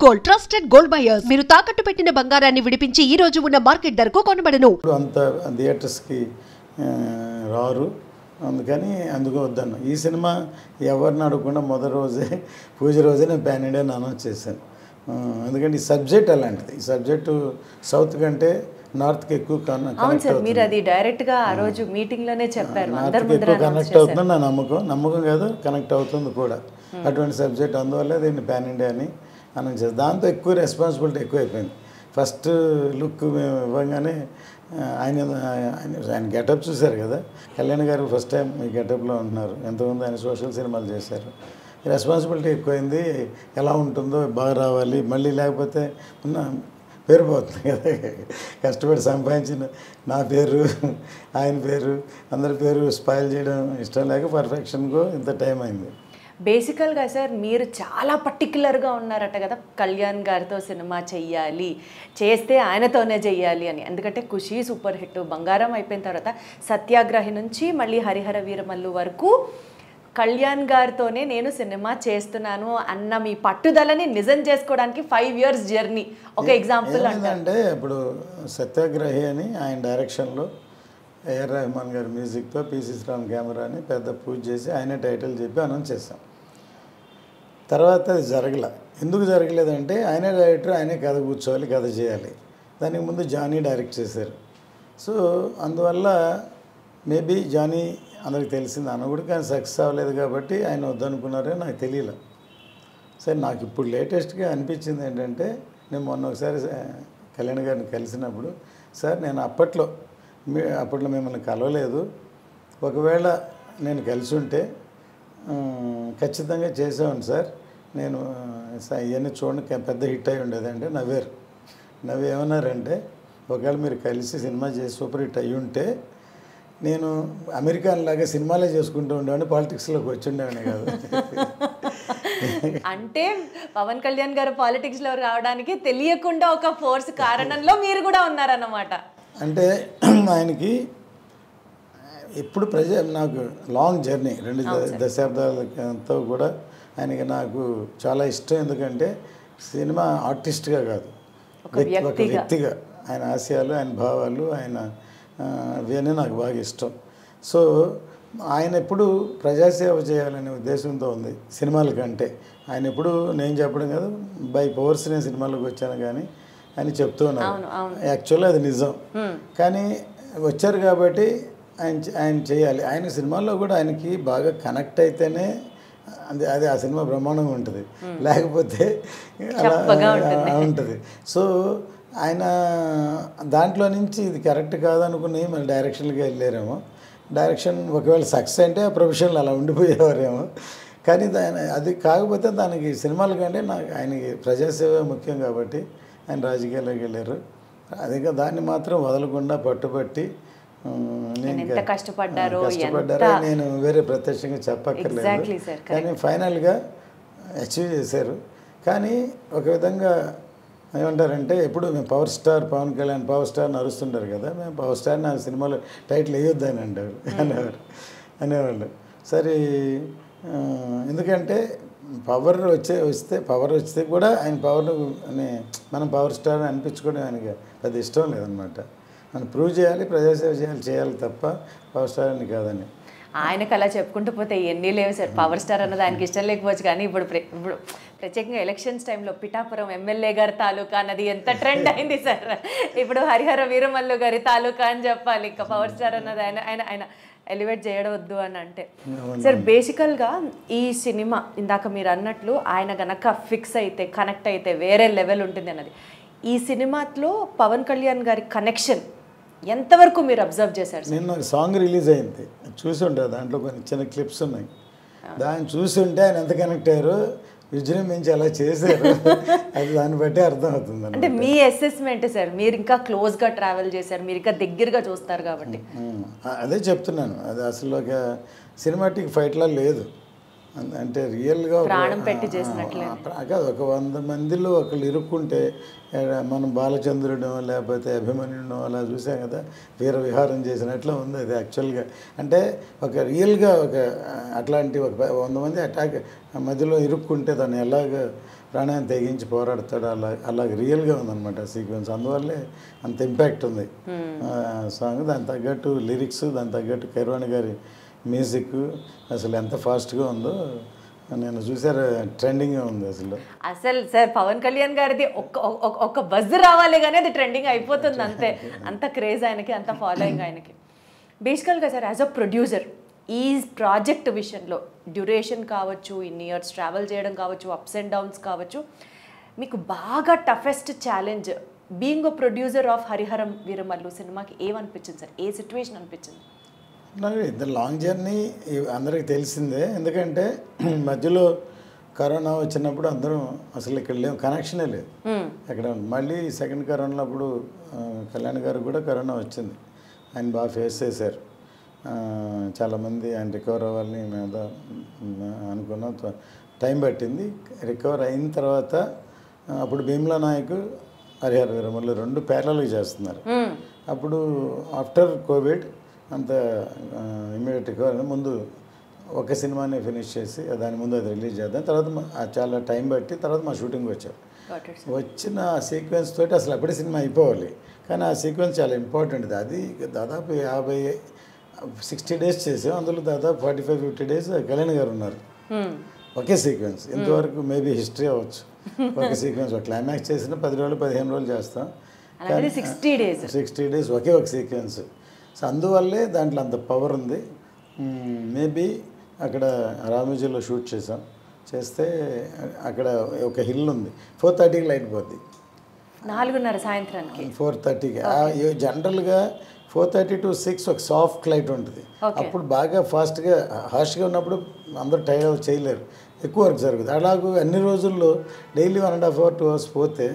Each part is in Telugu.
గోల్డ్ ట్రస్టెడ్ గోల్డ్ బయర్స్ మీరు తాకట్టు పెట్టిన బంగారాన్ని విడిపించి ఈ రోజు ఉన్న మార్కెట్ ధరకు కొనబడను. అంత థియేటర్స్కి రారు, అందుకని అందుకు వద్దాను. ఈ సినిమా ఎవరిని అడగకుండా మొదటి రోజే పూజ రోజే నేను పాన్ ఇండియా అనౌన్స్ చేశాను. ఎందుకంటే ఈ సబ్జెక్ట్ అలాంటిది. ఈ సబ్జెక్టు సౌత్ కంటే నార్త్కి ఎక్కువ కనెక్ట్ అవుతుంది నా నమ్మకం కాదు, కనెక్ట్ అవుతుంది కూడా. అటువంటి సబ్జెక్ట్ అందువల్ల దీన్ని పాన్ ఇండియా అని అనౌన్స్ చేస్తాను. దాంతో ఎక్కువ రెస్పాన్సిబిలిటీ ఎక్కువైపోయింది. ఫస్ట్ లుక్ మేము ఇవ్వగానే ఆయన గెటప్ చూశారు కదా, కళ్యాణ్ గారు ఫస్ట్ టైం ఈ గెటప్లో ఉంటున్నారు. ఎంతమంది ఆయన సోషల్ సినిమాలు చేశారు. రెస్పాన్సిబిలిటీ ఎక్కువైంది. ఎలా ఉంటుందో బాగా రావాలి, మళ్ళీ లేకపోతే ఉన్న పేరు పోతుంది కదా, కష్టపడి సంపాదించిన నా పేరు ఆయన పేరు అందరి పేరు స్పాయిల్ చేయడం ఇష్టం లేక పర్ఫెక్షన్కు ఇంత టైం అయింది. బేసికల్గా సార్ మీరు చాలా పర్టికులర్గా ఉన్నారట కదా, కళ్యాణ్ గారితో సినిమా చెయ్యాలి, చేస్తే ఆయనతోనే చెయ్యాలి అని. ఎందుకంటే ఖుషి సూపర్ హిట్, బంగారం అయిపోయిన తర్వాత సత్యాగ్రహి నుంచి మళ్ళీ హరిహర వీరమల్లు వరకు కళ్యాణ్ గారితోనే నేను సినిమా చేస్తున్నాను అన్న మీ పట్టుదలని నిజం చేసుకోవడానికి 5 years జర్నీ ఒక ఎగ్జాంపుల్ అంటే ఇప్పుడు సత్యాగ్రహి అని ఆయన డైరెక్షన్లో ఏఆర్ రెహమాన్ గారి మ్యూజిక్తో పిసి శ్రీరామ్ కెమెరా అని పెద్ద పూజ చేసి ఆయనే టైటిల్ చెప్పి అనౌన్స్ చేశాం. తర్వాత అది జరగలే. ఎందుకు జరగలేదంటే ఆయనే డైరెక్టర్, ఆయనే కథ కూర్చోవాలి, కథ చేయాలి. దానికి ముందు జానీ డైరెక్ట్ చేశారు. సో అందువల్ల మేబీ జానీ అందరికి తెలిసింది అన్న కూడా, కానీ సక్సెస్ అవ్వలేదు కాబట్టి ఆయన వద్దనుకున్నారని నాకు తెలియలే. సరే, నాకు ఇప్పుడు లేటెస్ట్గా అనిపించింది ఏంటంటే, నేను మొన్న ఒకసారి కళ్యాణ్ గారిని కలిసినప్పుడు, సార్ నేను అప్పట్లో మిమ్మల్ని కలవలేదు, ఒకవేళ నేను కలిసి ఉంటే ఖచ్చితంగా చేసేవాడిని సార్, నేను ఇవన్నీ చూడండి పెద్ద హిట్ అయి ఉండేది అంటే నవ్వు ఏమన్నారంటే, ఒకవేళ మీరు కలిసి సినిమా చేసి సూపర్ హిట్ అయ్యి ఉంటే నేను అమెరికన్ లాగా సినిమాలే చేసుకుంటూ ఉండేవాడిని, పాలిటిక్స్లోకి వచ్చి ఉండేవాడిని కాదు. అంటే పవన్ కళ్యాణ్ గారు పాలిటిక్స్లో రావడానికి తెలియకుండా ఒక ఫోర్స్ కారణంలో మీరు కూడా ఉన్నారన్నమాట. అంటే ఆయనకి ఎప్పుడు నాకు లాంగ్ జర్నీ 2 దశాబ్దాలతో కూడా ఆయనకి నాకు చాలా ఇష్టం. ఎందుకంటే సినిమా ఆర్టిస్ట్గా కాదు, ఒక వ్యక్తిగా ఆయన ఆశయాలు, ఆయన భావాలు, ఆయన ఇవన్నీ నాకు బాగా ఇష్టం. సో ఆయన ఎప్పుడు ప్రజాసేవ చేయాలనే ఉద్దేశంతో ఉంది సినిమాల కంటే. ఆయన ఎప్పుడు నేను చెప్పడం కాదు, బై పవర్స్ నేను సినిమాలకు వచ్చాను కానీ అని చెప్తూ ఉన్నాను. యాక్చువల్గా అది నిజం. కానీ వచ్చారు కాబట్టి ఆయన చేయాలి. ఆయన సినిమాల్లో కూడా ఆయనకి బాగా కనెక్ట్ అయితేనే అది ఆ సినిమా బ్రహ్మాండంగా ఉంటుంది, లేకపోతే అలా ఉంటుంది. సో ఆయన దాంట్లో నుంచి ఇది కరెక్ట్ కాదనుకుని మళ్ళీ డైరెక్షన్కి వెళ్ళారేమో. డైరెక్షన్ ఒకవేళ సక్సెస్ అంటే ఆ ప్రొఫెషన్లో అలా ఉండిపోయేవారేమో. కానీ అది కాకపోతే దానికి సినిమాల కంటే నాకు ఆయనకి ప్రజాసేవ ముఖ్యం కాబట్టి ఆయన రాజకీయాల్లోకి వెళ్ళారు. అదే దాన్ని మాత్రం వదలకుండా పట్టుబట్టి కష్టపడ్డారు. నేను వేరే ప్రత్యక్షంగా చెప్పక్కర్లేదు, కానీ ఫైనల్గా అచీవ్ చేశారు. కానీ ఒక విధంగా ఏమంటారంటే, ఎప్పుడు మేము power star Pawan Kalyan power star నరుస్తుంటారు కదా, మేము పవర్ స్టార్ నా సినిమాలో టైటిల్ వేయొద్దు అని అనేవాళ్ళు. సరే, ఎందుకంటే పవర్ వస్తే కూడా ఆయన మనం పవర్ స్టార్ అని అనిపించుకోవడం ఆయనకి పెద్ద ఇష్టం లేదనమాట. మనం ప్రూవ్ చేయాలి, ప్రజాసేవ చేయాలి తప్ప పవర్ స్టార్ అని కాదని. ఆయనకు అలా చెప్పుకుంటూ పోతే ఎన్ని లేవు సార్. పవర్ స్టార్ అన్నది ఆయనకి ఇష్టం లేకపోవచ్చు, కానీ ఇప్పుడు ప్రత్యేకంగా ఎలక్షన్స్ టైంలో పిఠాపురం ఎమ్మెల్యే గారి తాలూకా అన్నది ఎంత ట్రెండ్ అయింది సార్. ఇప్పుడు హరిహర వీరమల్లు గారి తాలూకా అని చెప్పాలి. ఇంకా పవర్ స్టార్ అన్నది ఆయన ఎలివేట్ చేయవద్దు అని అంటే. సార్ బేసికల్గా ఈ సినిమా ఇందాక మీరు అన్నట్లు ఆయన గనక ఫిక్స్ అయితే, కనెక్ట్ అయితే వేరే లెవెల్ ఉంటుంది అన్నది. ఈ సినిమాలో పవన్ కళ్యాణ్ గారి కనెక్షన్ ఎంతవరకు మీరు అబ్జర్వ్ చేశారు? నిన్న సాంగ్ రిలీజ్ అయింది, చూసి ఉంటారు. దాంట్లో కొన్ని చిన్న క్లిప్స్ ఉన్నాయి. దాన్ని చూసి ఉంటే ఆయన ఎంత కనెక్ట్ అయ్యారు, విజృంభించి అలా చేశారు, అది దాన్ని బట్టి అర్థమవుతుంది. అంటే మీ అసెస్మెంట్ సార్, మీరు ఇంకా క్లోజ్గా ట్రావెల్ చేశారు, మీరు ఇంకా దగ్గరగా చూస్తారు కాబట్టి అదే చెప్తున్నాను. అది అసలు ఒక సినిమాటిక్ ఫైట్లా లేదు. అంటే రియల్గా ప్రాణం పెట్టి చేసినట్లే కాదు. ఒక 100 మందిలో ఒకళ్ళు ఇరుక్కుంటే, మనం బాలచంద్రుడు లేకపోతే అభిమన్యుడు అలా చూసాం కదా, వీర విహారం చేసినట్లు ఉంది అది యాక్చువల్గా. అంటే ఒక రియల్గా ఒక అట్లాంటి ఒక 100 మంది అటాక్ మధ్యలో ఇరుక్కుంటే దాన్ని ఎలాగ ప్రాణాన్ని తెగించి పోరాడతాడు, అలాగే రియల్గా ఉందన్నమాట ఆ సీక్వెన్స్. అందువల్లే అంత ఇంపాక్ట్ ఉంది సాంగ్. దానికి తగ్గట్టు లిరిక్స్, దానికి తగ్గట్టు కీరవాణి గారి మ్యూజిక్ అసలు ఎంత ఫాస్ట్గా ఉందో నేను చూసారు. ట్రెండింగ్గా ఉంది అసలు సార్ పవన్ కళ్యాణ్ గారిది ఒక్క బజ్ రావాలి కానీ అది ట్రెండింగ్ అయిపోతుంది అంతే. అంత క్రేజ్ ఆయనకి, అంత ఫాలోయింగ్ ఆయనకి. బేసికల్గా సార్ యాజ్ అ ప్రొడ్యూసర్ ఈ ప్రాజెక్ట్ విషయంలో డ్యూరేషన్ కావచ్చు, ఇన్ని ఇయర్స్ ట్రావెల్ చేయడం కావచ్చు, అప్స్ అండ్ డౌన్స్ కావచ్చు, మీకు బాగా toughest challenge being a producer of Hariharam Veeramallu సినిమాకి ఏమనిపించింది సార్? ఏ సిచ్యువేషన్ అనిపించింది? నాకు ద లాంగ్ జర్నీ అందరికీ తెలిసిందే. ఎందుకంటే మధ్యలో కరోనా వచ్చినప్పుడు అందరం అసలు ఇక్కడ లేవు, కనెక్షనే లేదు ఎక్కడ. మళ్ళీ సెకండ్ కరోనా అప్పుడు కళ్యాణ్ గారు కూడా కరోనా వచ్చింది. ఆయన బాగా ఫేస్ చేశారు. చాలామంది ఆయన రికవర్ అవ్వాలని మేము అనుకున్నాం. టైం పట్టింది. రికవర్ అయిన తర్వాత అప్పుడు భీమ్లా నాయక్, హరిహర వీరమల్లు 2 ప్యారలల్గా చేస్తున్నారు. అప్పుడు ఆఫ్టర్ కోవిడ్ అంత ఇమ్మీడియట్ రికవర్ ముందు ఒక సినిమాని ఫినిష్ చేసి దాని ముందు అది రిలీజ్ చేద్దాం. తర్వాత చాలా టైం బట్టి తర్వాత మా షూటింగ్ వచ్చారు. వచ్చిన ఆ సీక్వెన్స్ తోటి అసలు అప్పుడే సినిమా అయిపోవాలి. కానీ ఆ సీక్వెన్స్ చాలా ఇంపార్టెంట్. అది దాదాపు 60 డేస్ చేసాం. అందులో దాదాపు 45-50 డేస్ కళ్యాణ్ గారు ఉన్నారు ఒకే సీక్వెన్స్. ఇంతవరకు మేబీ హిస్టరీ అవ్వచ్చు. ఒక సీక్వెన్స్ ఒక క్లైమాక్స్ చేసిన 10 రోజులు 15 రోజులు చేస్తాం. 60 డేస్ ఒకే ఒక సీక్వెన్స్. సో అందువల్లే దాంట్లో అంత పవర్ ఉంది. మేబీ అక్కడ రామోజీలో షూట్ చేస్తే అక్కడ ఒక హిల్ ఉంది. 4:30కి లైట్ పోద్ది. 4:30 సాయంత్రానికి 4:30కి. జనరల్గా 4:30 to 6 ఒక సాఫ్ట్ లైట్ ఉంటుంది. అప్పుడు బాగా ఫాస్ట్గా హార్ష్గా ఉన్నప్పుడు అందరూ టైర్ చేయలేరు, ఎక్కువ వర్క్ జరుగుతుంది. అలాగే అన్ని రోజుల్లో డైలీ 1.5 hours 2 hours పోతే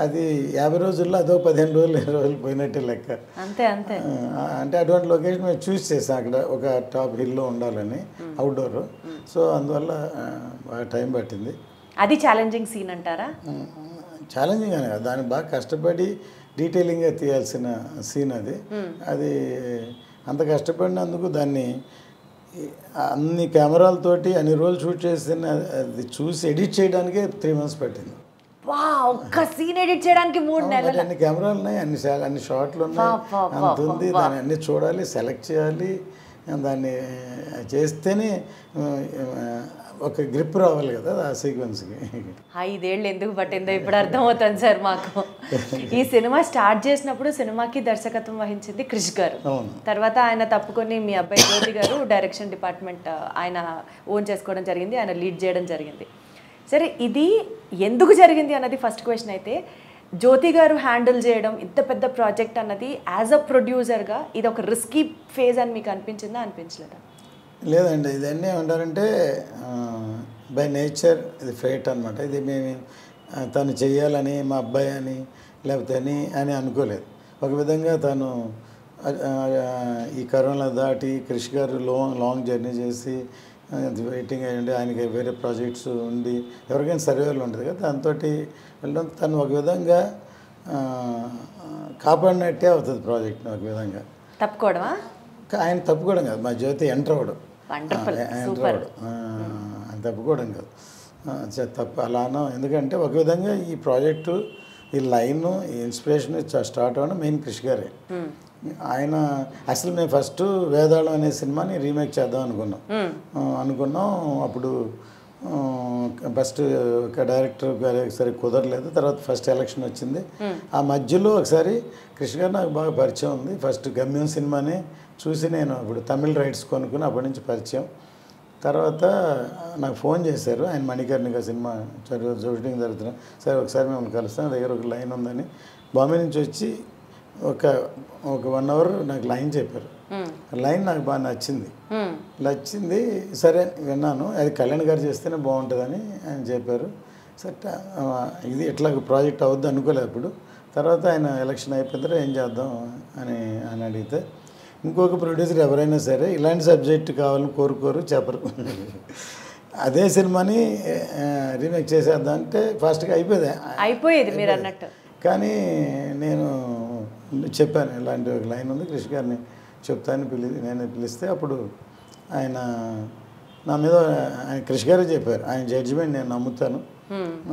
అది 50 రోజుల్లో అదో 15 రోజులు 20 రోజులు పోయినట్టే లెక్క. అంతే అంతే. అంటే అటువంటి లొకేషన్ మేము చూస్ చేసాం. అక్కడ ఒక టాప్ హిల్లో ఉండాలని అవుట్డోర్. సో అందువల్ల బాగా టైం పట్టింది. అది ఛాలెంజింగ్ సీన్ అంటారా? ఛాలెంజింగ్ అని కాదు, దాన్ని బాగా కష్టపడి డీటెయిలింగ్గా తీయాల్సిన సీన్ అది. అది అంత కష్టపడినందుకు దాన్ని అన్ని కెమెరాలతోటి అన్ని రోజులు షూట్ చేసిన అది చూసి ఎడిట్ చేయడానికే 3 months పట్టింది. ఒక్క సీన్ ఎడిట్ చేయడానికి 3 నెలలు. అన్ని కెమెరాలు ఉన్నాయి, అన్ని షాట్లు ఉన్నాయి, అంత ఉంది. దాన్ని అన్ని చూడాలి, సెలెక్ట్ చేయాలి. దాన్ని చేస్తేనే ఒక గ్రిప్ రావాలి కదా ఆ సీక్వెన్స్కి. 5 ఏళ్ళు ఎందుకు పట్టిందో ఇప్పుడు అర్థమవుతుంది సార్ మాకు. ఈ సినిమా స్టార్ట్ చేసినప్పుడు సినిమాకి దర్శకత్వం వహించింది క్రిష్ గారు. తర్వాత ఆయన తప్పుకొని మీ అబ్బాయి జ్యోతి గారు డైరెక్షన్ డిపార్ట్మెంట్ ఆయన ఓన్ చేసుకోవడం జరిగింది, ఆయన లీడ్ చేయడం జరిగింది. సరే, ఇది ఎందుకు జరిగింది అన్నది ఫస్ట్ క్వశ్చన్ అయితే, జ్యోతి గారు హ్యాండిల్ చేయడం ఇంత పెద్ద ప్రాజెక్ట్ అన్నది యాజ్ అ ప్రొడ్యూసర్గా ఇది ఒక రిస్కీ ఫేజ్ అని మీకు అనిపించిందా, అనిపించలేదా? లేదండి, ఇదన్నీ ఏమంటారంటే బై నేచర్ ఇది ఫేట్ అనమాట. ఇది మేము తను చెయ్యాలని మా అబ్బాయి అని లేకపోతే అని అనుకోలేదు. ఒక విధంగా తను ఈ కరోనా దాటి క్రిష్ గారు లాంగ్ జర్నీ చేసి వెయిటింగ్ అయ్యండి, ఆయనకి వేరే ప్రాజెక్ట్స్ ఉండి ఎవరికైనా సర్వేలు ఉంటుంది కదా, దాంతో వెళ్ళడం తను ఒక విధంగా కాపాడినట్టే అవుతుంది ప్రాజెక్ట్ని. ఒక విధంగా తప్పుకోవడమా? ఆయన తప్పుకోవడం కాదు, మా జ్యోతి ఎంటర్ అవ్వడం, తప్పుకోవడం కాదు, అలానో. ఎందుకంటే ఒక విధంగా ఈ ప్రాజెక్టు ఈ లైన్ ఈ ఇన్స్పిరేషన్ స్టార్ట్ అవ్వడం మెయిన్ క్రిష్ గారే. ఆయన అసలు మేము ఫస్ట్ వేదాళం అనే సినిమాని రీమేక్ చేద్దాం అనుకున్నాం. అప్పుడు ఫస్ట్ ఒక డైరెక్టర్ సరే కుదరలేదు. తర్వాత ఫస్ట్ ఎలక్షన్ వచ్చింది. ఆ మధ్యలో ఒకసారి కృష్ణ గారు నాకు బాగా పరిచయం ఉంది. ఫస్ట్ గమ్యం సినిమాని చూసి నేను ఇప్పుడు తమిళ్ రైట్స్ కొనుక్కుని అప్పటి నుంచి పరిచయం. తర్వాత నాకు ఫోన్ చేశారు ఆయన, మణికర్ణిక సినిమా షూటింగ్ జరుగుతున్నా, సరే ఒకసారి మిమ్మల్ని కలుస్తాను, దగ్గర ఒక లైన్ ఉందని. బాంబే నుంచి వచ్చి ఒక 1 hour నాకు లైన్ చెప్పారు. లైన్ నాకు బాగా నచ్చింది. సరే విన్నాను, అది కళ్యాణ్ గారు చేస్తేనే బాగుంటుందని ఆయన చెప్పారు. సరే ఇది ఇట్లా ప్రాజెక్ట్ అవుద్ది అనుకోలేదు అప్పుడు. తర్వాత ఆయన ఎలక్షన్ అయిపోయిన తర్వాత ఏం చేద్దాం అని అడిగితే, ఇంకొక ప్రొడ్యూసర్ ఎవరైనా సరే ఇలాంటి సబ్జెక్ట్ కావాలని కోరుకోరు, చెప్పరు. అదే సినిమాని రీమేక్ చేసేద్దాం అంటే ఫాస్ట్గా అయిపోయేది మీరు అన్నట్టు. కానీ నేను చెప్పాను ఇలాంటి ఒక లైన్ ఉంది, కృషి గారిని చెప్తాను నేను పిలిస్తే అప్పుడు ఆయన నా మీద ఆయన కృషి గారే చెప్పారు, ఆయన జడ్జిమెంట్ నేను నమ్ముతాను,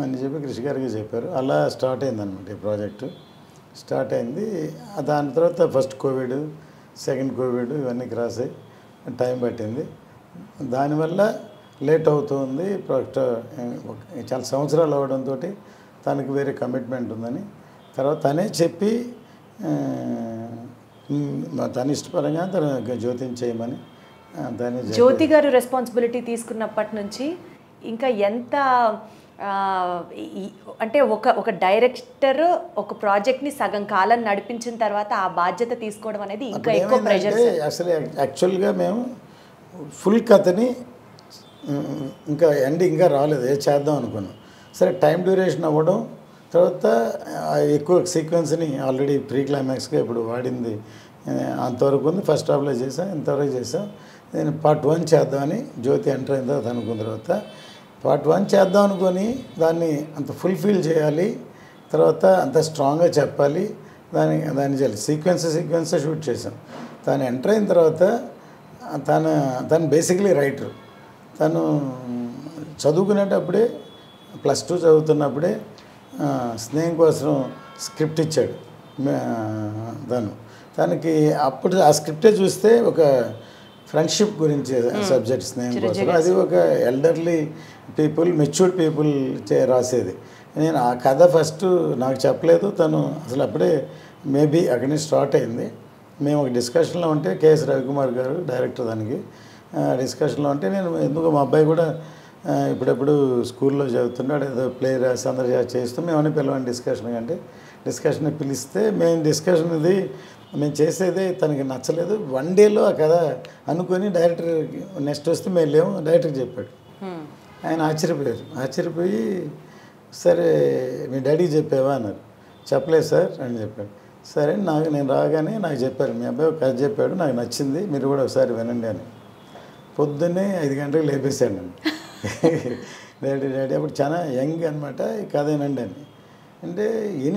అని చెప్పి కృషి గారికి చెప్పారు. అలా స్టార్ట్ అయింది అనమాట ఈ ప్రాజెక్టు. స్టార్ట్ అయింది. దాని తర్వాత ఫస్ట్ కోవిడ్, సెకండ్ కోవిడ్ ఇవన్నీ క్రాస్ అయ్యి టైం పట్టింది. దానివల్ల లేట్ అవుతుంది ప్రాజెక్ట్. చాలా సంవత్సరాలు అవ్వడంతో తనకి వేరే కమిట్మెంట్ ఉందని తర్వాత తనే చెప్పి తన ఇష్టపరంగా తన జ్యోతిని చేయమని దాన్ని జ్యోతి గారు రెస్పాన్సిబిలిటీ తీసుకున్నప్పటి నుంచి ఇంకా ఎంత అంటే ఒక డైరెక్టర్ ఒక ప్రాజెక్ట్ని సగం కాలం నడిపించిన తర్వాత ఆ బాధ్యత తీసుకోవడం అనేది ఇంకా ఎక్కువ ప్రెషర్. అసలు యాక్చువల్గా మేము ఫుల్ కథని ఇంకా ఎండ్ ఇంకా రాలేదు, ఏ చేద్దాం అనుకున్నాం. సరే టైం డ్యూరేషన్ అవ్వడం, తర్వాత ఎక్కువ సీక్వెన్స్ని ఆల్రెడీ ప్రీ క్లైమాక్స్గా ఇప్పుడు వాడింది అంతవరకు ఉంది. ఫస్ట్ హాఫ్లో చేసాం, ఇంతవరకు చేసాం. నేను పార్ట్ 1 చేద్దామని జ్యోతి ఎంటర్ అయిన తర్వాత అనుకున్న తర్వాత పార్ట్ 1 చేద్దాం అనుకొని దాన్ని అంత ఫుల్ఫిల్ చేయాలి, తర్వాత అంత స్ట్రాంగ్గా చెప్పాలి, దాన్ని చేయాలి. సీక్వెన్స్ షూట్ చేసాం. తను ఎంటర్ అయిన తర్వాత తను బేసిక్లీ రైటర్. తను చదువుకునేటప్పుడే +2 చదువుతున్నప్పుడే స్నేహం కోసం స్క్రిప్ట్ ఇచ్చాడు తనకి. అప్పుడు ఆ స్క్రిప్టే చూస్తే ఒక ఫ్రెండ్షిప్ గురించి సబ్జెక్ట్ స్నేహం కోసం. అది ఒక ఎల్డర్లీ పీపుల్, మెచ్యూర్డ్ పీపుల్ రాసేది. నేను ఆ కథ ఫస్ట్ నాకు చెప్పలేదు. తను అసలు అప్పుడే మేబీ అక్కడి నుంచి స్టార్ట్ అయింది. మేము ఒక డిస్కషన్లో ఉంటే కేఎస్ రవికుమార్ గారు డైరెక్టర్, దానికి డిస్కషన్లో ఉంటే నేను ఎందుకు మా అబ్బాయి కూడా ఇప్పుడెప్పుడు స్కూల్లో చదువుతున్నాడు, ఏదో ప్లే రాసి అందరూ చేస్తూ మేమని పిలవండి డిస్కషన్ పిలిస్తే మేము డిస్కషన్ ఇది మేము చేసేది తనకి నచ్చలేదు. 1 డేలో ఆ కథ అనుకొని డైరెక్టర్ నెక్స్ట్ వస్తే మేము లేము డైరెక్టర్కి చెప్పాడు. ఆయన ఆశ్చర్యపోయి సరే మీ డాడీకి చెప్పావా అన్నారు. చెప్పలేదు సార్ అని చెప్పాడు. సరే నేను రాగానే నాకు చెప్పారు, మీ అబ్బాయి ఒక కథ చెప్పాడు, నాకు నచ్చింది, మీరు కూడా ఒకసారి వినండి అని. పొద్దున్నే 5 గంటలకు లేపేశాడు నన్ను. డాడీ అప్పుడు చాలా యంగ్ అనమాట, ఈ కథ వినండి అని అంటే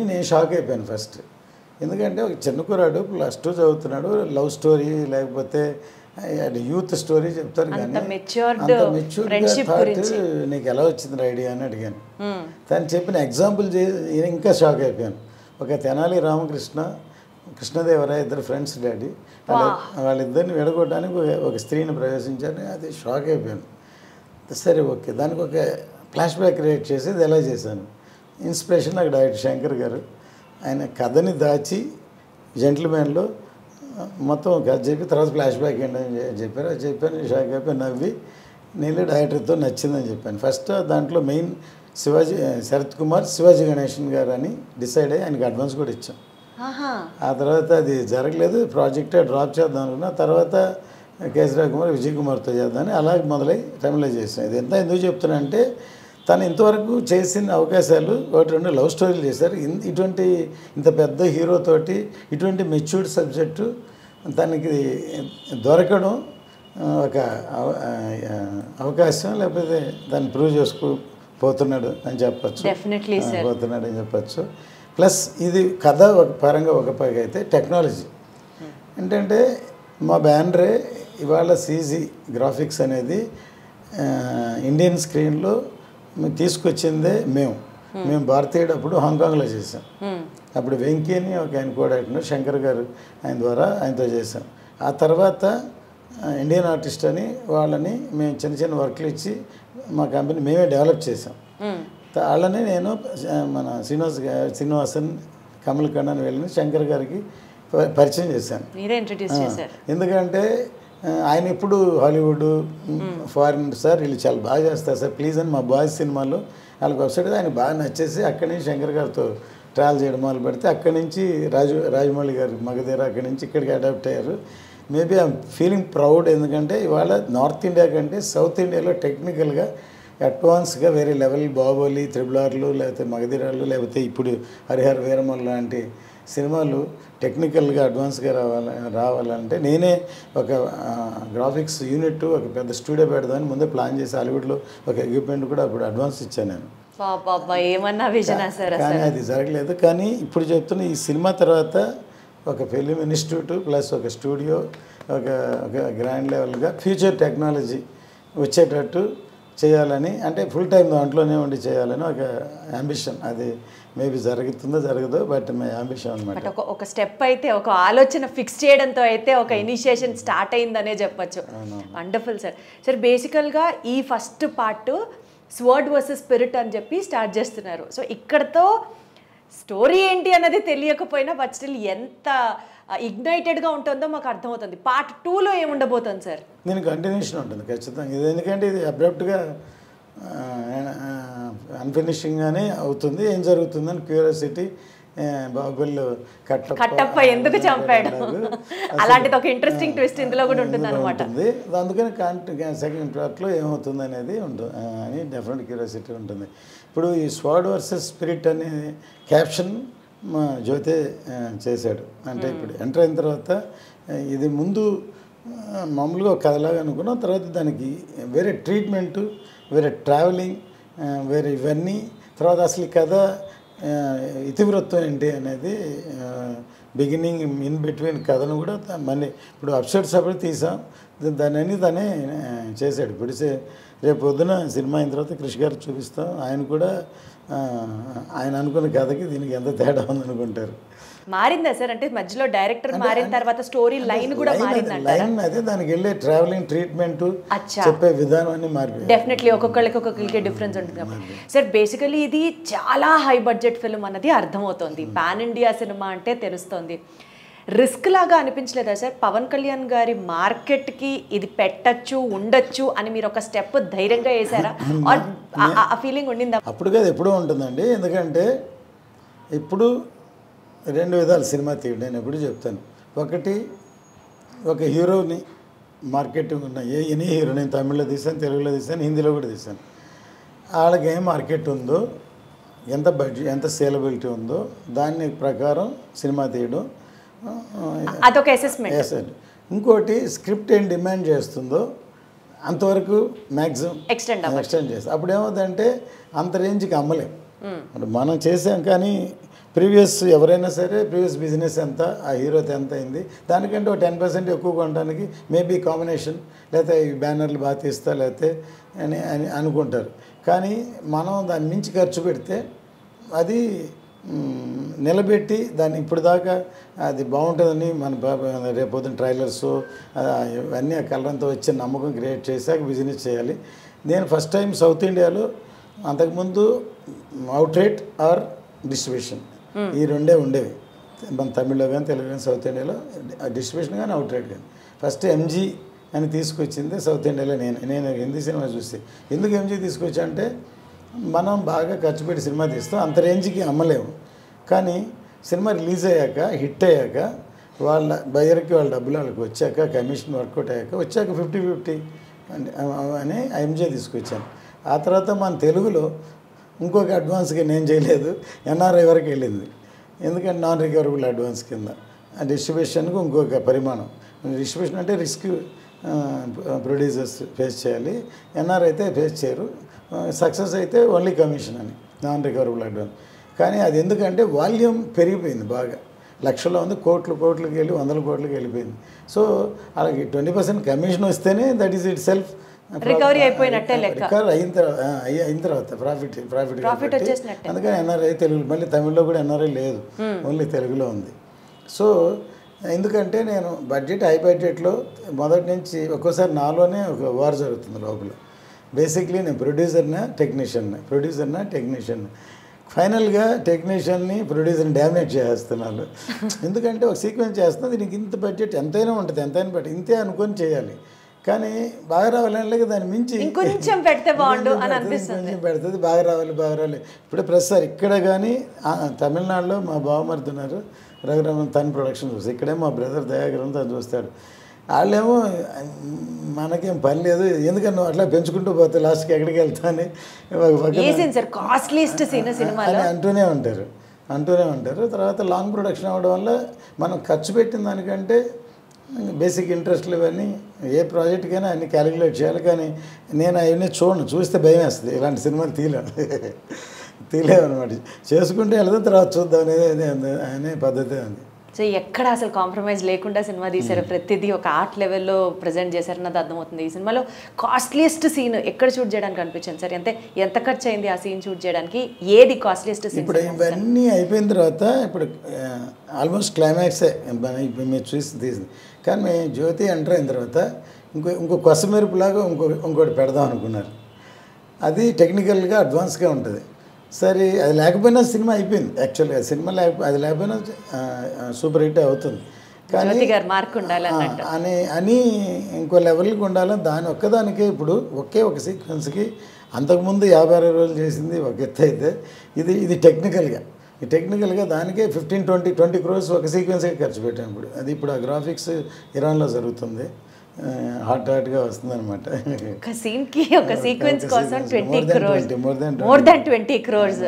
నేను షాక్ అయిపోయాను ఫస్ట్. ఎందుకంటే ఒక చిన్న కుర్రాడు +2 చదువుతున్నాడు, లవ్ స్టోరీ లేకపోతే యూత్ స్టోరీ చెప్తారు కానీ అంత మెచ్యూర్డ్గా థాట్ నీకు ఎలా వచ్చింది ఐడియా అని అడిగాను. తను చెప్పిన ఎగ్జాంపుల్ ఇంకా షాక్ అయిపోయాను. ఒక తెనాలి రామకృష్ణ, కృష్ణదేవరాయ ఇద్దరు ఫ్రెండ్స్ డాడీ, వాళ్ళిద్దరిని విడగొట్టడానికి ఒక స్త్రీని ప్రవేశించారు. అది షాక్ అయిపోయాను. సరే ఓకే, దానికి ఒక ఫ్లాష్ బ్యాక్ క్రియేట్ చేసి ఇది ఎలా చేశాను. ఇన్స్పిరేషన్ నాకు డైరెక్టర్ శంకర్ గారు. ఆయన కథని దాచి జెంటిల్మెన్లో మొత్తం కథ చెప్పి తర్వాత ఫ్లాష్ బ్యాక్ ఏంటని చెప్పారు. అది చెప్పాను, షాక్ అయిపోయి నవ్వి నేను డైరెక్టర్తో నచ్చిందని చెప్పాను. ఫస్ట్ దాంట్లో మెయిన్ శరత్ కుమార్, శివాజీ గణేషన్ గారు అని డిసైడ్ అయ్యి ఆయనకి అడ్వాన్స్ కూడా ఇచ్చాం. ఆ తర్వాత అది జరగలేదు, ప్రాజెక్టే డ్రాప్ చేద్దాం అనుకున్నా. తర్వాత కేసీఆర్ కుమార్, విజయ్ కుమార్తో చేద్దామని అలాగే మొదలై టైంలో చేసాం. ఇది ఎంత ఎందుకు చెప్తున్నా అంటే తను ఇంతవరకు చేసిన అవకాశాలు 1-2 లవ్ స్టోరీలు చేశారు. ఇంత పెద్ద హీరోతోటి ఇటువంటి మెచ్యూర్డ్ సబ్జెక్టు తనకి దొరకడం ఒక అవకాశం, లేకపోతే దాన్ని ప్రూవ్ చేసుకోపోతున్నాడు అని చెప్పచ్చు. పోతున్నాడు అని చెప్పచ్చు. ప్లస్ ఇది కథ ఒక పరంగా ఒక పైగా అయితే టెక్నాలజీ ఏంటంటే మా బ్యానరే ఇవాళ CG గ్రాఫిక్స్ అనేది ఇండియన్ స్క్రీన్లో తీసుకొచ్చిందే మేము భారతీయుడు అప్పుడు హాంకాంగ్లో చేసాం. అప్పుడు వెంకీ అని ఒక ఆయన కోఆర్డినేటర్ శంకర్ గారు, ఆయన ద్వారా ఆయనతో చేసాం. ఆ తర్వాత ఇండియన్ ఆర్టిస్ట్ అని వాళ్ళని మేము చిన్న వర్క్లు మా కంపెనీ మేమే డెవలప్ చేసాం. వాళ్ళని నేను మన శ్రీనివాసన్, కమల్ కണ്ണన్ వెళ్ళి శంకర్ గారికి పరిచయం చేశాను. ఎందుకంటే ఆయన ఇప్పుడు హాలీవుడ్, ఫారిన్ సార్ వీళ్ళు చాలా బాగా చేస్తారు సార్ ప్లీజ్ అని మా బాయ్స్ సినిమాలో వాళ్ళకి వెబ్సైట్ ఆయన బాగా నచ్చేసి అక్కడి నుంచి శంకర్ గారితో ట్రావెల్ చేయడం మొదలు పెడితే అక్కడి నుంచి రాజమౌళి గారు మగధీర అక్కడి నుంచి ఇక్కడికి అడాప్ట్ అయ్యారు. Maybe I'm feeling proud. ఎందుకంటే ఇవాళ నార్త్ ఇండియా కంటే సౌత్ ఇండియాలో టెక్నికల్గా అడ్వాన్స్గా వేరే లెవెల్ బాహుబలి, త్రిబులార్లు, లేకపోతే మగధీరాలు, లేకపోతే ఇప్పుడు హరిహర వీరమల్ లాంటి సినిమాలు టెక్నికల్గా అడ్వాన్స్గా రావాలంటే నేనే ఒక గ్రాఫిక్స్ యూనిట్, ఒక పెద్ద స్టూడియో పెడదామని ముందే ప్లాన్ చేసి హాలీవుడ్లో ఒక ఎక్విప్మెంట్ కూడా అప్పుడు అడ్వాన్స్ ఇచ్చాను నేను. కానీ అది జరగలేదు. కానీ ఇప్పుడు చెప్తున్న ఈ సినిమా తర్వాత ఒక ఫిలిం ఇన్స్టిట్యూట్ ప్లస్ ఒక స్టూడియో, ఒక గ్రాండ్ లెవెల్గా ఫ్యూచర్ టెక్నాలజీ వచ్చేటట్టు చేయాలని, అంటే ఫుల్ టైం దాంట్లోనే ఉండి చేయాలని ఒక అంబిషన్. అది మేబీ జరుగుతుందో జరగదో, బట్ మై అంబిషన్ అనమాట. బట్ ఒక స్టెప్ అయితే, ఒక ఆలోచన ఫిక్స్ చేయడంతో అయితే ఒక ఇనిషియేషన్ స్టార్ట్ అయిందనే చెప్పొచ్చు. Wonderful sir. సార్ బేసికల్గా ఈ first part sword versus spirit అని చెప్పి స్టార్ట్ చేస్తున్నారు. సో ఇక్కడతో స్టోరీ ఏంటి అన్నది తెలియకపోయినా బట్ స్టిల్ ఎంత ఇగ్నైటెడ్గా ఉంటుందో మాకు అర్థమవుతుంది. పార్ట్ 2లో ఏముండబోతుంది సార్? దీనికి కంటిన్యూషన్ ఉంటుంది ఖచ్చితంగా. ఇది ఎందుకంటే ఇది అబ్రప్ట్గా అన్ఫినిషింగ్గానే అవుతుంది. ఏం జరుగుతుందని క్యూరియాసిటీ. బాహుబలి కట్టప్ప ఎందుకు చంపాడు, అలాంటిది ఒక ఇంట్రెస్టింగ్ ట్విస్ట్ ఇందులో కూడా ఉంటుంది అనమాట. అందుకని సెకండ్ పార్ట్లో ఏమవుతుంది అనేది ఉంటుంది అని డెఫినెట్ క్యూరియాసిటీ ఉంటుంది. ఇప్పుడు ఈ స్వర్డ్ వర్సెస్ స్పిరిట్ అనే క్యాప్షన్ మా జ్యోతి చేశాడు. అంటే ఇప్పుడు ఎంటర్ అయిన తర్వాత ఇది ముందు మామూలుగా ఒక కథలాగా అనుకున్నాం, తర్వాత దానికి వేరే ట్రీట్మెంటు, వేరే ట్రావెలింగ్, వేరే ఇవన్నీ, తర్వాత అసలు ఈ కథ ఇతివృత్తం ఏంటి అనేది బిగినింగ్ ఇన్ బిట్వీన్ కథను కూడా మళ్ళీ ఇప్పుడు అప్సెట్స్ అప్పుడు తీసాం. దాన్ని తనే చేశాడు. ఇప్పుడు రేపు పొద్దున సినిమా అయిన తర్వాత కృషి గారు చూపిస్తాం. ఆయన కూడా ఆయన అనుకున్న కథకి దీనికి ఎంత తేడా ఉందనుకుంటారు. మారిందా సార్? అంటే మధ్యలో డైరెక్టర్ మారిన తర్వాత స్టోరీ లైన్ కూడా మారిందంట. లైన్ అదే, దానికి వెళ్ళే ట్రావెలింగ్ ట్రీట్మెంట్ చెప్పే విధానం అన్ని మారిపోయింది. డెఫినెట్లీ ఒక్కొక్కరికి డిఫరెన్స్ ఉంటుంది కాబట్టి. సార్ బేసికలీ ఇది చాలా హై బడ్జెట్ ఫిల్మ్ అన్నది అర్థమవుతుంది. పాన్ ఇండియా సినిమా అంటే తెలుస్తుంది. రిస్క్ లాగా అనిపించలేదా సార్? పవన్ కళ్యాణ్ గారి మార్కెట్కి ఇది పెట్టచ్చు ఉండొచ్చు అని మీరు ఒక స్టెప్ ధైర్యంగా వేసారా? ఆ ఫీలింగ్ ఉండిందా? అప్పుడు కాదు, ఎప్పుడూ ఉంటుందండి. ఎందుకంటే ఇప్పుడు రెండు విధాలు సినిమా తీయడం. నేను ఎప్పుడు చెప్తాను, ఒకటి ఒక హీరోని మార్కెటింగ్ ఉన్న ఎనీ హీరో, నేను తమిళ్లో తీసాను, తెలుగులో తీసాను, హిందీలో కూడా తీసాను. వాళ్ళకి ఏం మార్కెట్ ఉందో, ఎంత బడ్జెట్, ఎంత సేలబిలిటీ ఉందో దాని ప్రకారం సినిమా తీయడం, అదొక అసెస్మెంట్. ఇంకోటి స్క్రిప్ట్ ఏం డిమాండ్ చేస్తుందో అంతవరకు మ్యాక్సిమం ఎక్స్టెండ్ చేస్తాం. అప్పుడు ఏమవుతుందంటే అంత రేంజ్కి అమ్మలేం. మనం చేసాం, కానీ ప్రీవియస్ ఎవరైనా సరే ప్రీవియస్ బిజినెస్ ఎంత, ఆ హీరోతో ఎంత అయింది, దానికంటే ఒక 10% ఎక్కువ కొనడానికి మేబీ కాంబినేషన్, లేకపోతే ఈ బ్యానర్లు బాగా తీస్తా లేకపోతే అని అనుకుంటారు. కానీ మనం దాన్ని మించి ఖర్చు పెడితే అది నిలబెట్టి దాన్ని ఇప్పుడు దాకా అది బాగుంటుందని మన రేపొద్దున ట్రైలర్స్ ఇవన్నీ ఆ కలరంతో వచ్చే నమ్మకం క్రియేట్ చేశాక బిజినెస్ చేయాలి. నేను ఫస్ట్ టైం సౌత్ ఇండియాలో, అంతకుముందు అవుట్రేట్ ఆర్ డిస్ట్రిబ్యూషన్ ఈ రెండే ఉండేవి. మన తమిళ్లో కానీ తెలుగు కానీ సౌత్ ఇండియాలో డిస్ట్రిబ్యూషన్ కానీ అవుట్రేట్ కానీ. ఫస్ట్ ఎంజీ అని తీసుకొచ్చింది సౌత్ ఇండియాలో. నేను హిందీ సినిమా చూసి ఎందుకు ఎంజీ తీసుకొచ్చా అంటే, మనం బాగా ఖర్చు పెట్టి సినిమా తీస్తాం, అంత రేంజ్కి అమ్మలేము. కానీ సినిమా రిలీజ్ అయ్యాక, హిట్ అయ్యాక, వాళ్ళ బయర్కి వాళ్ళ డబ్బులు వాళ్ళకి వచ్చాక, కమిషన్ వర్కౌట్ అయ్యాక వచ్చాక 50-50 అని ఎంజే తీసుకొచ్చాను. ఆ తర్వాత మన తెలుగులో ఇంకొక అడ్వాన్స్గా నేను చేయలేదు, ఎన్ఆర్ఐ వరకు వెళ్ళింది. ఎందుకంటే నాన్ రికవరబుల్ అడ్వాన్స్ కింద డిస్ట్రిబ్యూషన్కు ఇంకొక పరిమాణం. డిస్ట్రిబ్యూషన్ అంటే రిస్క్ ప్రొడ్యూసర్స్ ఫేస్ చేయాలి, ఎన్ఆర్ అయితే ఫేస్ చేయరు. సక్సెస్ అయితే ఓన్లీ కమిషన్ అని నాన్ రికవరబుల్ అడ్వాన్స్. కానీ అది ఎందుకంటే వాల్యూమ్ పెరిగిపోయింది బాగా, లక్షల్లో ఉంది, కోట్లకి వెళ్ళి 100 కోట్లకి వెళ్ళిపోయింది. సో అలాగే 20% కమిషన్ వస్తేనే that is it self recovery అయిపోయినట్టే లెక్క. రికవర్ అయిన తర్వాత ప్రాఫిట్ వచ్చేసినట్టే. అందుకని ఎన్ఆర్ఐ తెలుగు, మళ్ళీ తమిళ్లో కూడా ఎన్ఆర్ఐ లేదు, ఓన్లీ తెలుగులో ఉంది. సో ఎందుకంటే నేను బడ్జెట్ హై బడ్జెట్లో మొదటి నుంచి ఒక్కోసారి నాలోనే ఒక వార్ జరుగుతుంది లోపల. బేసిక్లీ నేను ప్రొడ్యూసర్నా టెక్నీషియన్, ఫైనల్గా టెక్నీషియన్ని ప్రొడ్యూసర్ని డామినేట్ చేస్తున్నాను. ఎందుకంటే ఒక సీక్వెన్స్ చేస్తున్నా, దీనికి ఇంత బడ్జెట్ ఎంతైనా ఉంటుంది, ఎంతైనా బట్టి ఇంతే అనుకొని చేయాలి. కానీ బాగా రావాలని దాన్ని మించి కొంచెం పెడితే బాగుండు అని అనిపిస్తుంది. కొంచెం పెడుతుంది, బాగా రావాలి. ఇప్పుడు ప్రస్తుతం ఇక్కడ కానీ తమిళనాడులో మా బావమరిది ఉన్నారు, రఘురామన్, తన ప్రొడక్షన్ చూస్తాడు. ఇక్కడే మా బ్రదర్ దయాకరన్ తను చూస్తాడు. వాళ్ళేమో మనకేం పని లేదు, ఎందుకని నువ్వు అట్లా పెంచుకుంటూ పోతే లాస్ట్కి ఎక్కడికి వెళ్తా అని అంటూనే ఉంటారు. తర్వాత లాంగ్ ప్రొడక్షన్ అవ్వడం వల్ల మనం ఖర్చు పెట్టిన దానికంటే బేసిక్ ఇంట్రెస్ట్లు ఇవన్నీ ఏ ప్రాజెక్ట్కైనా అన్ని క్యాలిక్యులేట్ చేయాలి. కానీ నేను అవన్నీ చూస్తే భయం వేస్తుంది, ఇలాంటి సినిమాలు తీలేమన్నమాట. చేసుకుంటే వెళ్తే తర్వాత చూద్దాం అనే పద్ధతి ఉంది. సో ఎక్కడ అసలు కాంప్రమైజ్ లేకుండా సినిమా తీశారు, ప్రతిదీ ఒక ఆర్ట్ లెవెల్లో ప్రజెంట్ చేశారన్నది అర్థమవుతుంది. ఈ సినిమాలో కాస్ట్లీయెస్ట్ సీన్ ఎక్కడ షూట్ చేయడానికి అనిపించింది సార్? ఎంత ఖర్చు అయింది ఆ సీన్ షూట్ చేయడానికి? ఏది కాస్ట్లీయెస్ట్ సీన్? ఇప్పుడు ఇవన్నీ అయిపోయిన తర్వాత ఇప్పుడు ఆల్మోస్ట్ క్లైమాక్సే ఇప్పుడు మీరు చూసి తీసింది. కానీ మేము జ్యోతి ఎంటర్ అయిన తర్వాత ఇంకో కొసమెరుపులాగా ఇంకోటి పెడదాం అనుకున్నారు. అది టెక్నికల్గా అడ్వాన్స్గా ఉంటుంది. సరే అది లేకపోయినా సినిమా అయిపోయింది. యాక్చువల్గా సినిమా అది లేకపోయినా సూపర్ హిట్ అవుతుంది. కానీ మార్క్ అని ఇంకో లెవెల్కి ఉండాలని దాని ఒక్కదానికే ఇప్పుడు ఒక సీక్వెన్స్కి అంతకుముందు 50-60 రోజులు చేసింది ఒక ఎత్తు అయితే ఇది టెక్నికల్గా దానికే 15-20 crores ఒక సీక్వెన్స్కి ఖర్చు పెట్టాను. ఇప్పుడు ఆ గ్రాఫిక్స్ ఇరాన్లో జరుగుతుంది, హాట్గా వస్తుంది అనమాట. ఒక సీన్కి ఒక సీక్వెన్స్ కోసం 20 crores, మోర్ దాన్ 20 crores.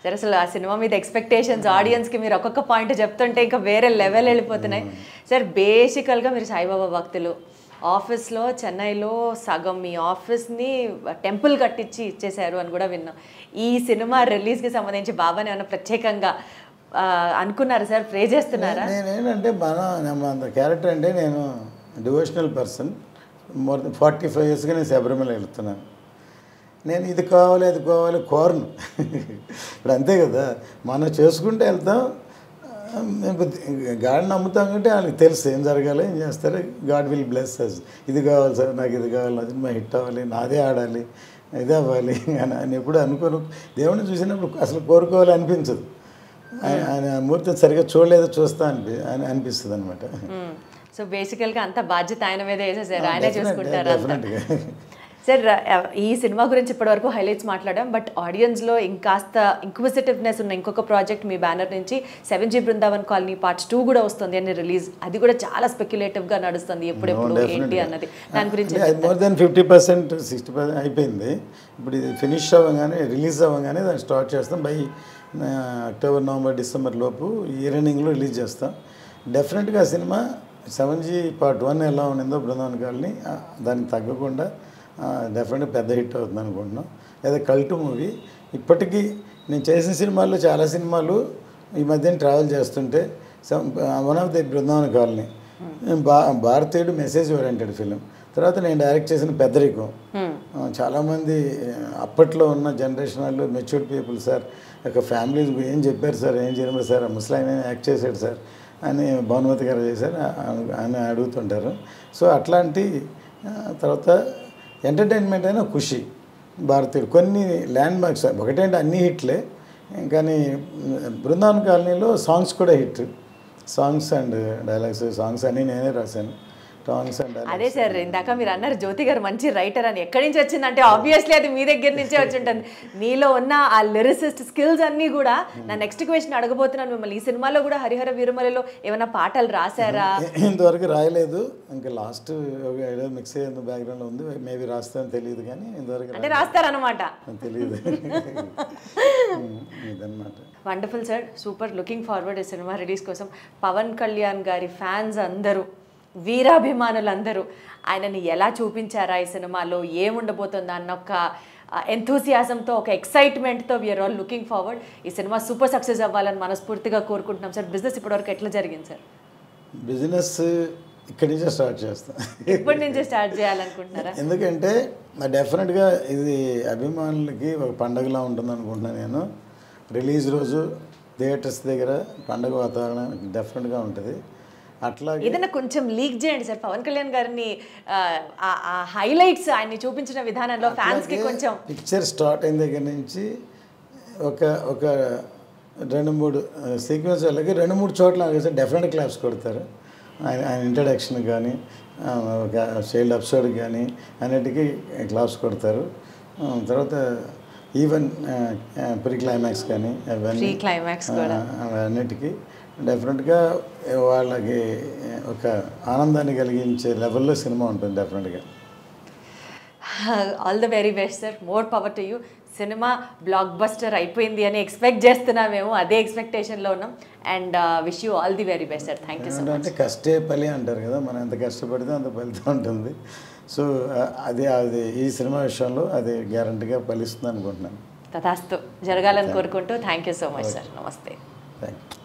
సరే, అసలు ఆ సినిమా మీద ఎక్స్పెక్టేషన్స్ ఆడియన్స్కి మీరు ఒక్కొక్క పాయింట్ చెప్తుంటే ఇంకా వేరే లెవెల్ వెళ్ళిపోతున్నాయి సార్. బేసికల్గా మీరు సాయిబాబా భక్తులు, ఆఫీస్లో చెన్నైలో సగం మీ ఆఫీస్ని టెంపుల్ కట్టించి ఇచ్చేశారు అని కూడా విన్నాం. ఈ సినిమా రిలీజ్కి సంబంధించి బాబాని ఏమైనా ప్రత్యేకంగా అనుకున్నారు సార్? ప్రే చేస్తున్నారా? నేనేంటంటే మన క్యారెక్టర్ అంటే నేను డివోషనల్ పర్సన్. మోర్ దెన్ 45 yearsగా నేను శబరిమల వెళ్తున్నాను. నేను ఇది కావాలి అది కావాలి కోరను. ఇప్పుడు అంతే కదా, మనం చేసుకుంటే వెళ్తాం. గాడ్ నమ్ముతాం కంటే వాళ్ళకి తెలుసు ఏం జరగాలి, ఏం చేస్తారు. God will bless us. ఇది కావాలి సార్, నాకు ఇది కావాలి, నా సినిమా హిట్ అవ్వాలి, నాదే ఆడాలి, ఇదే అవ్వాలి అని ఎప్పుడు అనుకోను. దేవుడిని చూసినప్పుడు అసలు కోరుకోవాలి అనిపించదు. ఆయన మూర్తిని సరిగ్గా చూడలేదు, చూస్తా అని అనిపిస్తుంది అనమాట. సో బేసికల్గా అంత బాధ్యత ఆయన మీద వేసేసారు, ఆయనే చూసుకుంటారు. డెఫినెట్గా సార్, ఈ సినిమా గురించి ఇప్పటివరకు హైలైట్స్ మాట్లాడాం, బట్ ఆడియన్స్లో ఇంకాస్త ఇంక్విజిటివ్నెస్ ఉన్న ఇంకొక ప్రాజెక్ట్ మీ బ్యానర్ నుంచి 7G బృందావన్ కాలనీ Part 2 కూడా వస్తుంది అని రిలీజ్. అది కూడా చాలా స్పెక్యులేటివ్గా నడుస్తుంది, ఎప్పుడెప్పుడు ఏంటి అన్నది. దాని గురించి మోర్ దెన్ 50%, 60% అయిపోయింది. ఇప్పుడు ఇది ఫినిష్ అవ్వగానే, రిలీజ్ అవ్వగానే దాన్ని స్టార్ట్ చేస్తాం. బై అక్టోబర్, నవంబర్, డిసెంబర్ లోపు ఈ రన్నింగ్లో రిలీజ్ చేస్తాం. డెఫినెట్గా సినిమా 7G Part 1 ఎలా ఉండిందో బృందావన్ కాలనీ దానికి తగ్గకుండా డెఫినెట్గా పెద్ద హిట్ అవుతుంది అనుకుంటున్నాం. లేదా కల్ట్ మూవీ. ఇప్పటికీ నేను చేసిన సినిమాల్లో చాలా సినిమాలు ఈ మధ్యన ట్రావెల్ చేస్తుంటే one of the Brindavan colony, భారతీయుడు మెసేజ్ ఓరియంటెడ్ ఫిలిం. తర్వాత నేను డైరెక్ట్ చేసిన పెద్దరికం. చాలామంది అప్పట్లో ఉన్న జనరేషన్ వాళ్ళు మెచ్యూర్డ్ పీపుల్ సార్, ఒక ఫ్యామిలీస్ ఏం చెప్పారు సార్, ఏం చేయలేదు సార్, ముసలాయన యాక్ట్ చేశాడు సార్ అని భానుమతి గారు చేశారు అని అడుగుతుంటారు. సో అట్లాంటి తర్వాత ఎంటర్టైన్మెంట్ అయినా ఖుషి, భారతీయుడు, కొన్ని ల్యాండ్ మార్క్స్. ఒకటేంటి అన్ని హిట్లే, కానీ బృందావన్ కాలనీలో సాంగ్స్ కూడా hit. Songs and dialogues, songs అన్నీ నేనే రాశాను. సాంగ్స్ అండ్ అదే సార్, ఇందాక మీరు అన్నారు జ్యోతి గారు మంచి రైటర్ అని. ఎక్కడి నుంచి వచ్చిందంటే ఆబ్వియస్లీ అది మీ దగ్గర నుంచే వచ్చి ఉంటుంది. మీలో ఉన్న ఆ లిరిసిస్ట్ స్కిల్స్ అన్నీ కూడా. నా నెక్స్ట్ క్వశ్చన్ అడగబోతున్నాను మిమ్మల్ని, ఈ సినిమాలో కూడా హరిహర వీరమలలో ఏమైనా పాటలు రాశారా? ఇంతవరకు రాయలేదు. ఇంకా లాస్ట్ ఏదో మిక్స్ అయ్యేందుకు బ్యాక్గ్రౌండ్లో ఉంది, మేబీ రాస్తానని తెలియదు. కానీ ఇంతవరకు అంటే రాస్తారనమాట, తెలియదు. ఇదన్నమాట. Wonderful sir, super. Looking forward ఈ సినిమా రిలీజ్ కోసం. పవన్ కళ్యాణ్ గారి ఫ్యాన్స్ అందరూ, వీరాభిమానులందరూ ఆయనని ఎలా చూపించారా ఈ సినిమాలో, ఏముండబోతుందా అన్న ఒక ఎంతూసియాజంతో, ఒక ఎక్సైట్మెంట్తో వీఆర్ ఆల్ లుకింగ్ ఫార్వర్డ్. ఈ సినిమా సూపర్ సక్సెస్ అవ్వాలని మనస్ఫూర్తిగా కోరుకుంటున్నాం సార్. బిజినెస్ ఇప్పటివరకు ఎట్లా జరిగింది సార్? బిజినెస్ ఇక్కడి నుంచే స్టార్ట్ చేస్తాం. ఇప్పటి నుంచే స్టార్ట్ చేయాలనుకుంటున్నారా? ఎందుకంటే డెఫినెట్గా ఇది అభిమానులకి ఒక పండగలా ఉంటుంది అనుకుంటున్నాను నేను. రిలీజ్ రోజు థియేటర్స్ దగ్గర పండగ వాతావరణం డెఫినెట్గా ఉంటుంది. అట్లా ఏదైనా కొంచెం లీక్ చేయండి సార్, పవన్ కళ్యాణ్ గారిని హైలైట్స్ ఆయన్ని చూపించిన విధానంలో ఫ్యాన్స్కి కొంచెం. పిక్చర్ స్టార్ట్ అయిన దగ్గర నుంచి ఒక 2-3 సీక్వెన్స్ వాళ్ళకి 2-3 చోట్ల డెఫినెట్ క్లాప్స్ కొడతారు. ఆయన ఇంట్రడక్షన్ కానీ, ఒక చైల్డ్ ఎపిసోడ్ కానీ అన్నిటికీ క్లాప్స్ కొడతారు. తర్వాత ఈవెన్ ప్రీ క్లైమాక్స్ కానీ అవన్నీ అన్నిటికీ డెఫినెట్గా వాళ్ళకి ఒక ఆనందాన్ని కలిగించే లెవెల్లో సినిమా ఉంటుంది డెఫినెట్గా. All the very best sir, more power to you. Cinema block buster అయిపోయింది అని ఎక్స్పెక్ట్ చేస్తున్నామేమో, అదే ఎక్స్పెక్టేషన్లో ఉన్నాం. And wish you all the very best sir. Thank you so much. అంటే కష్టే ఫలి అంటారు కదా, మనం ఎంత కష్టపడితే అంత ఫలితం ఉంటుంది. సో అది ఈ సినిమా విషయంలో అది గ్యారంటీగా ఫలిస్తుంది అనుకుంటున్నాను. తథాస్తు, జరగాలని కోరుకుంటూ. Thank you so much sir. నమస్తే. Thank you.